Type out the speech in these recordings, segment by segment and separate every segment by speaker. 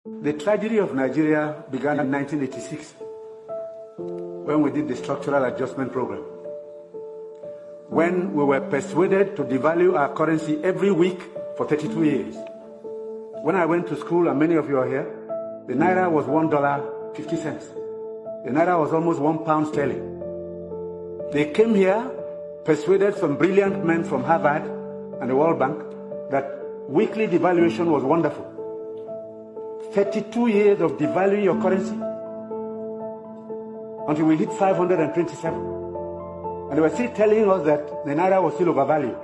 Speaker 1: The tragedy of Nigeria began in 1986 when we did the structural adjustment program. When we were persuaded to devalue our currency every week for 32 years. When I went to school, and many of you are here, the Naira was $1.50. The Naira was almost £1 sterling. They came here, persuaded some brilliant men from Harvard and the World Bank that weekly devaluation was wonderful. 32 years of devaluing your currency until we hit 527. And they were still telling us that the Naira was still overvalued.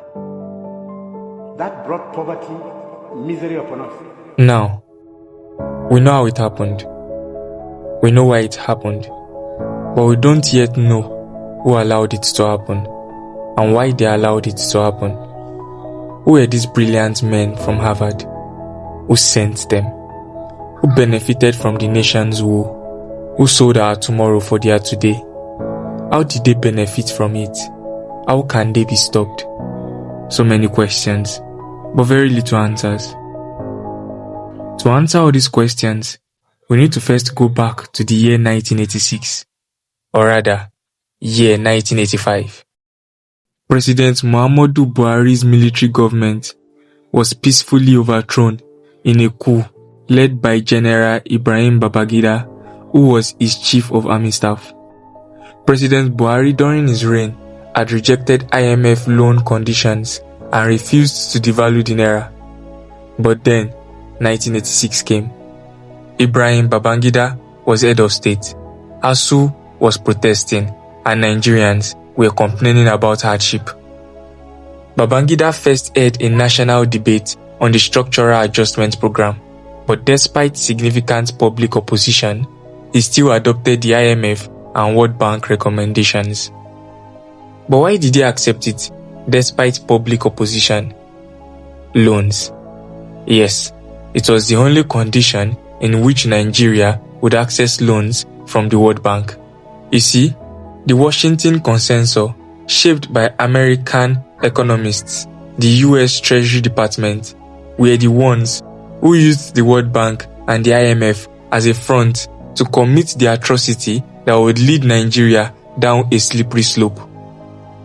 Speaker 1: That brought poverty, misery upon us.
Speaker 2: Now, we know how it happened. We know why it happened. But we don't yet know who allowed it to happen and why they allowed it to happen. Who were these brilliant men from Harvard? Who sent them? Who benefited from the nation's woe? Who sold our tomorrow for their today? How did they benefit from it? How can they be stopped? So many questions, but very little answers. To answer all these questions, we need to first go back to the year 1986, or rather, year 1985. President Muhammadu Buhari's military government was peacefully overthrown in a coup led by General Ibrahim Babangida, who was his chief of army staff. President Buhari during his reign had rejected IMF loan conditions and refused to devalue the Naira. But then, 1986 came. Ibrahim Babangida was head of state, ASU was protesting, and Nigerians were complaining about hardship. Babangida first held a national debate on the structural adjustment program, but despite significant public opposition, he still adopted the IMF and World Bank recommendations. But why did he accept it, despite public opposition? Loans. Yes, it was the only condition in which Nigeria would access loans from the World Bank. You see, the Washington Consensus, shaped by American economists, the US Treasury Department, were the ones who used the World Bank and the IMF as a front to commit the atrocity that would lead Nigeria down a slippery slope.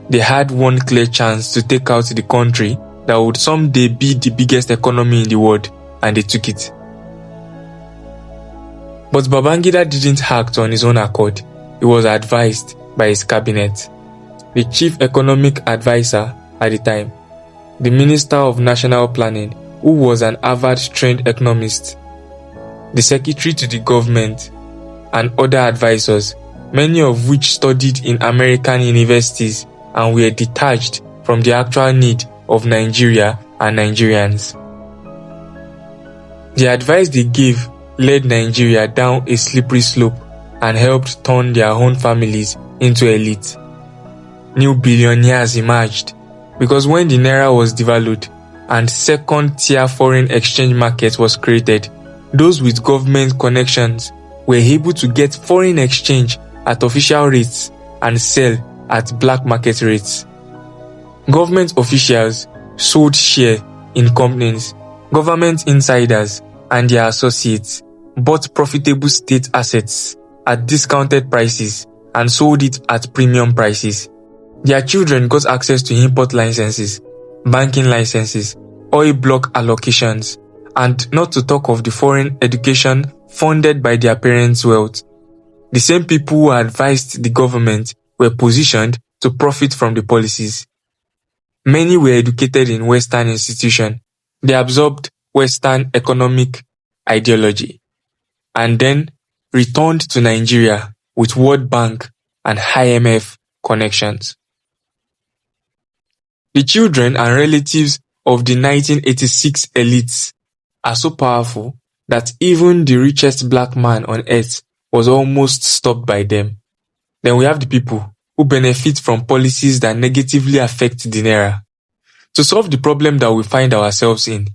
Speaker 2: They had one clear chance to take out the country that would someday be the biggest economy in the world, and they took it. But Babangida didn't act on his own accord. He was advised by his cabinet. The chief economic advisor at the time, the Minister of National Planning, who was an Harvard-trained economist, the secretary to the government, and other advisors, many of which studied in American universities and were detached from the actual need of Nigeria and Nigerians. The advice they gave led Nigeria down a slippery slope and helped turn their own families into elite. New billionaires emerged because when the Naira was devalued and second-tier foreign exchange market was created, those with government connections were able to get foreign exchange at official rates and sell at black market rates. Government officials sold share in companies. Government insiders and their associates bought profitable state assets at discounted prices and sold it at premium prices. Their children got access to import licenses, banking licenses, oil block allocations, and not to talk of the foreign education funded by their parents' wealth. The same people who advised the government were positioned to profit from the policies. Many were educated in Western institutions. They absorbed Western economic ideology and then returned to Nigeria with World Bank and IMF connections. The children and relatives of the 1986 elites are so powerful that even the richest black man on earth was almost stopped by them. Then we have the people who benefit from policies that negatively affect the Naira. To solve the problem that we find ourselves in,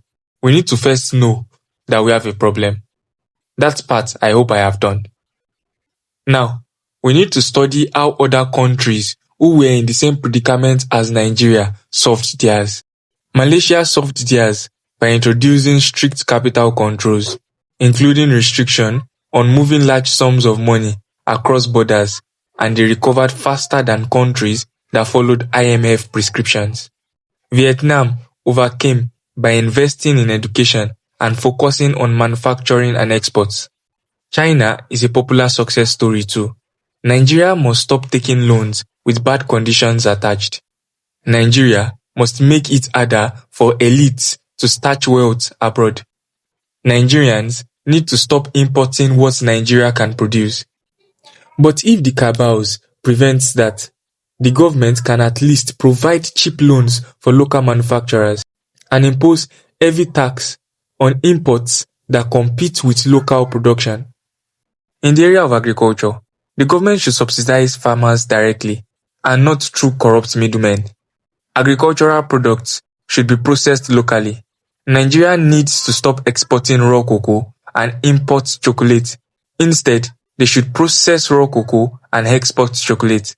Speaker 2: we need to first know that we have a problem. That part I hope I have done. Now, we need to study how other countries who were in the same predicament as Nigeria solved theirs. Malaysia solved theirs by introducing strict capital controls. including restriction on moving large sums of money across borders, and they recovered faster than countries that followed IMF prescriptions. Vietnam overcame by investing in education and focusing on manufacturing and exports. China is a popular success story too. Nigeria must stop taking loans with bad conditions attached. Nigeria must make it harder for elites to stash wealth abroad. Nigerians need to stop importing what Nigeria can produce. But if the cabals prevents that, the government can at least provide cheap loans for local manufacturers and impose heavy tax on imports that compete with local production. In the area of agriculture, the government should subsidize farmers directly and not through corrupt middlemen. Agricultural products should be processed locally. Nigeria needs to stop exporting raw cocoa and import chocolate. Instead, they should process raw cocoa and export chocolate.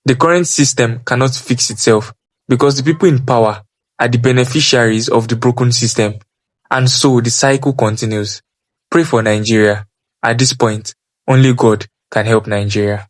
Speaker 2: The current system cannot fix itself because the people in power are the beneficiaries of the broken system, and so the cycle continues. Pray for Nigeria. At this point, only God can help Nigeria.